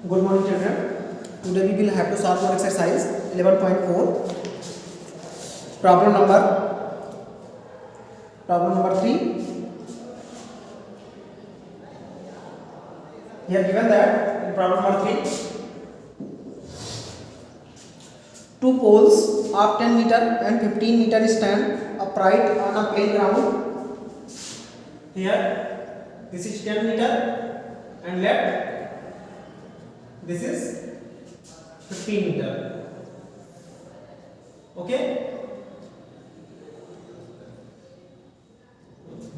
Good morning, children. Today we will have to solve for exercise 11.4. Problem number 3. Here given that in problem number 3, two poles of 10 meter and 15 meter stand upright on a plain ground. Here this is 10 meter and left. This is 15 meter. Okay.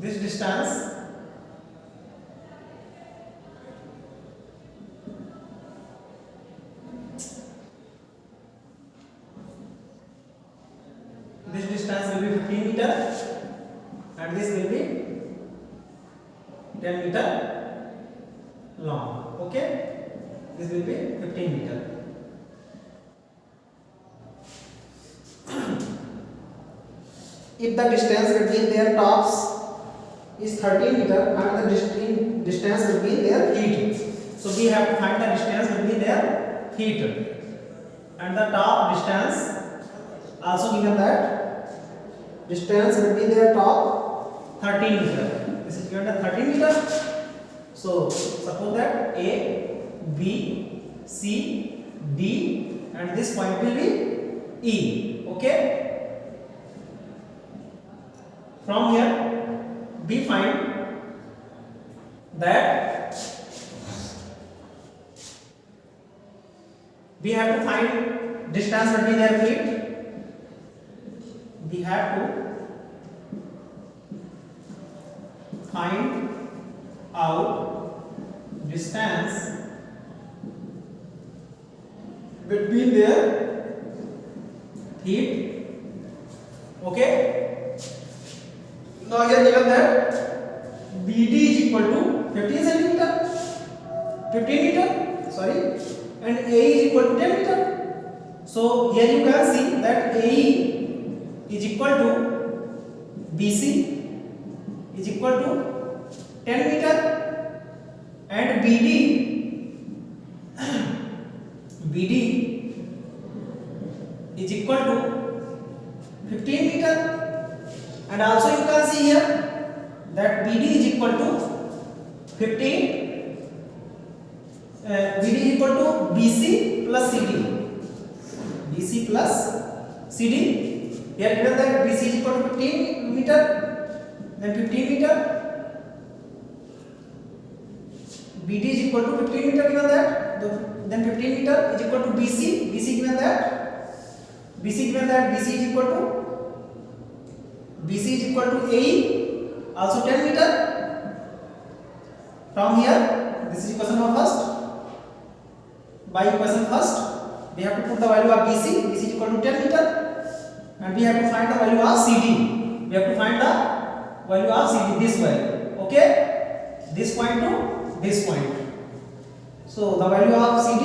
This distance will be 15 meter and this will be 10 meter long. Okay. This will be 15 meter. If the distance between their tops is 13 meter and the distance between their feet, so we have to find the distance between their feet and the top distance. Also given that distance between their top 13 meter. This is given as 13 meter. So suppose that A, B, C, D and this point will be E. Okay. From here we find that we have to find distance between their feet. We have to find out distance between their feet. Okay. Now here given that BD is equal to 15 centimeter, 15 meter, sorry, and AE is equal to 10 meter. So here you can see that AE is equal to BC is equal to 10 meter and BD is equal to 15 meter. And also you can see here that BD is equal to 15. BD is equal to BC plus CD. BC plus CD. Here given that BC is equal to 15 meter, then 15 meter. BD is equal to 15 meter given that. Then 15 meter is equal to BC. BC given that. BC is equal to AE, also 10 meter. From here, this is equation of first. By equation first, we have to put the value of BC. BC is equal to 10 meter, and we have to find the value of CD. We have to find the value of CD this way. Okay, this point to this point. So the value of CD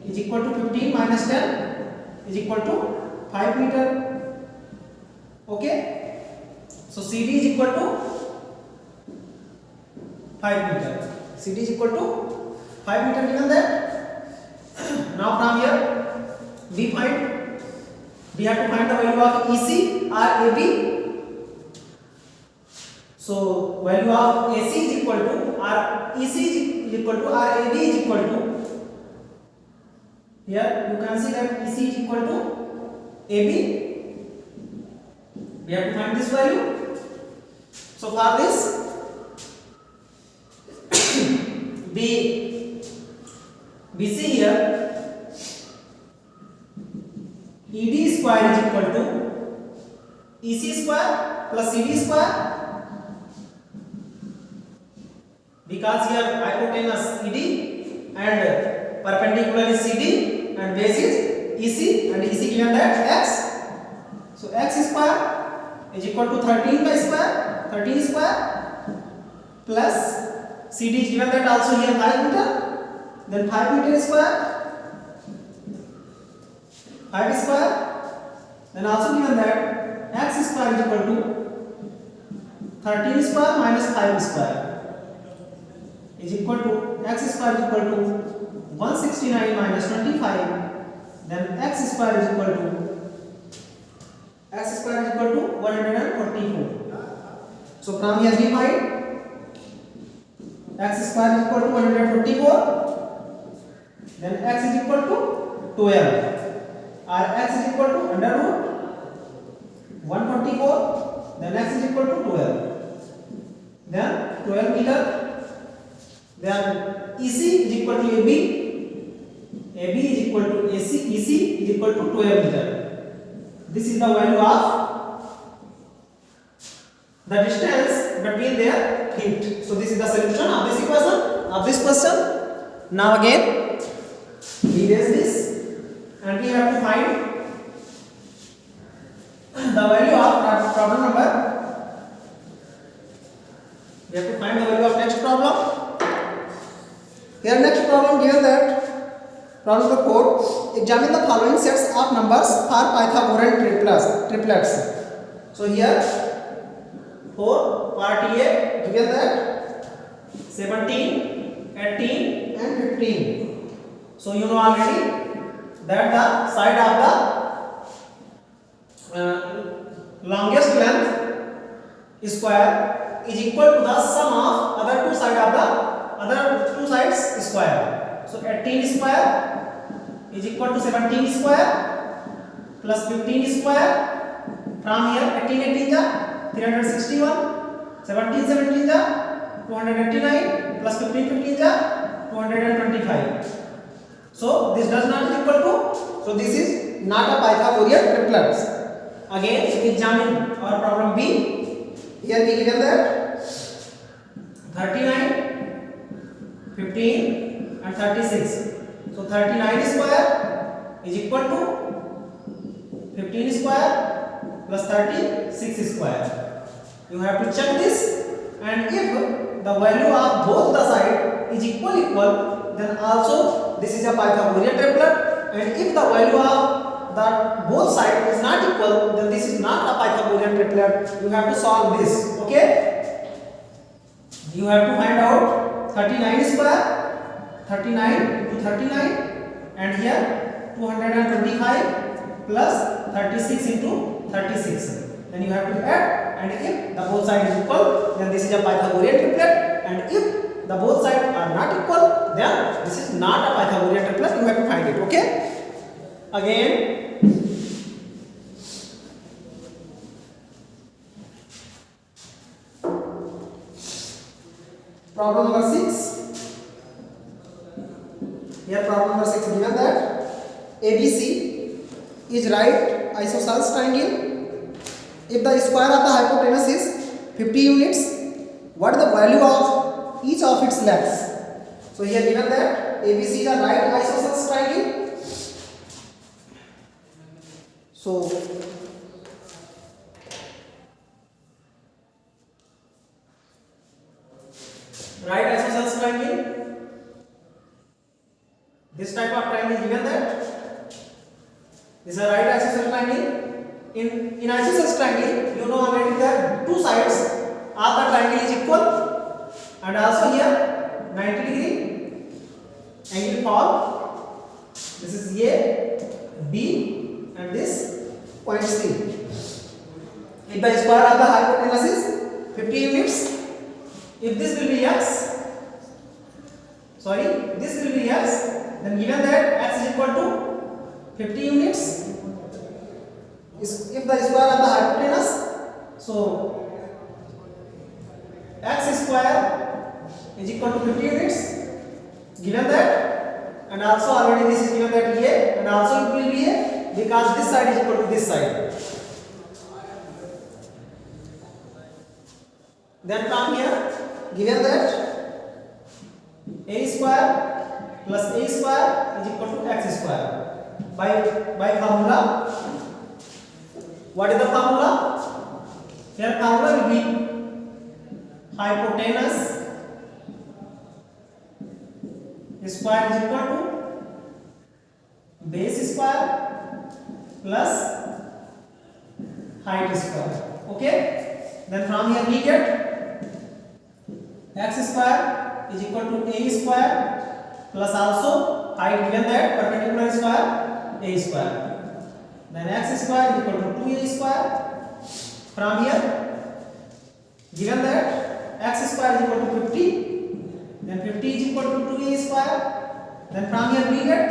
is equal to 15 minus 10 is equal to 5 meter. Okay. So CD is equal to 5 meter. CD is equal to 5 meter given that. Now from here we have to find the value of EC or AB. So value of AC is equal to or EC is equal to or AB is equal to. Here you can see that EC is equal to AB. We have to find this value. So for this, BC here, ED square is equal to EC square plus CD square, because here hypotenuse ED and perpendicular is CD and base is EC and EC given that X. So X square is equal to 13 square plus CD is given that also here 5 meter, then 5 meter square, 5 square, then also given that X square is equal to 13 square minus 5 square is equal to x square is equal to 169 minus 25, then x square is equal to 144. So from here we find x square is equal to 144, then x is equal to 12, or x is equal to under root 144, then x is equal to 12, then 12 meter, then EC is equal to AB, AB is equal to AC, EC is equal to 12 meter. This is the value of the distance between their feet. So this is the solution of this equation, of this question. Now again we raise this and we have to find the value of problem number. We have to find the value of next problem. Here next problem given that problem number 4. Examine the following sets of numbers for Pythagorean triplets. So here 4 part A given that 17, 18 and 15. So you know already that the side of the longest length square is equal to the sum of other two sides square. So 18 square is equal to 17 square plus 15 square. From here 18 18 ja 361, 17 17 ja 289 plus 15 15 ja 225. So this does not equal to, so this is not a Pythagorean triplet. Again examine our problem B. Here we given that 39, 15 and 36. So 39 square is equal to 15 square plus 36 square. You have to check this, and if the value of both the side is equal, then also this is a Pythagorean triplet, and if the value of that both side is not equal, then this is not a Pythagorean triplet. You have to solve this. Okay, you have to find out 39 square, 39 to 39, and here 225 plus 36 into 36. Then you have to add, and if the both sides is equal, then this is a Pythagorean triplet, and if the both sides are not equal, then this is not a Pythagorean triplet. You have to find it. Okay, again problem number 6. Here problem number 6 given that ABC is right isosceles triangle. If the square of the hypotenuse is 50 units, what is the value of each of its legs? So here given that ABC is a right isosceles triangle. So right isosceles triangle, this type of triangle is given that this is a right isosceles triangle. In isosceles triangle, you know already that two sides of the triangle is equal, and also here 90 degree angle fall. This is A, B, and this point C. If the square of the hypotenuse is 50 units, if this will be x, this will be x, then given that x is equal to 50 units, if the square of the hypotenuse, so x square is equal to 50 units, given that, and also already this is given that A, and also it will be A because this side is equal to this side. Then from here given that a square plus a square is equal to x square by formula. What is the formula? Here formula will be hypotenuse square is equal to base square plus height square. Okay, then from here we get x square is equal to a square plus also height given that perpendicular square a square, then x square is equal to 2a square. From here given that x square is equal to 50, then 50 is equal to 2a square, then from here we get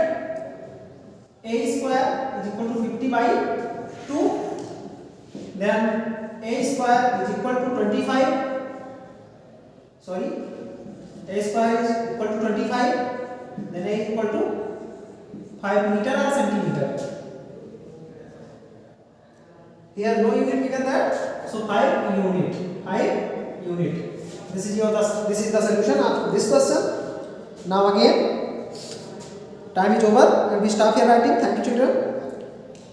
a square is equal to 50 by 2, then a square is equal to 25, sorry, a square is equal to 25, then a is equal to 5 meter or centimeter. Here no unit given that, so 5 unit. This is the solution of this question. Now again time is over and we stop here writing. Thank you children.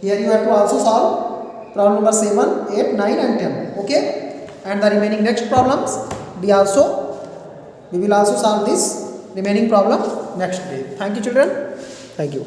Here you have to also solve problem number 7, 8, 9 and 10. Okay, and the remaining next problems we will also solve this remaining problem next day. Thank you children. Thank you.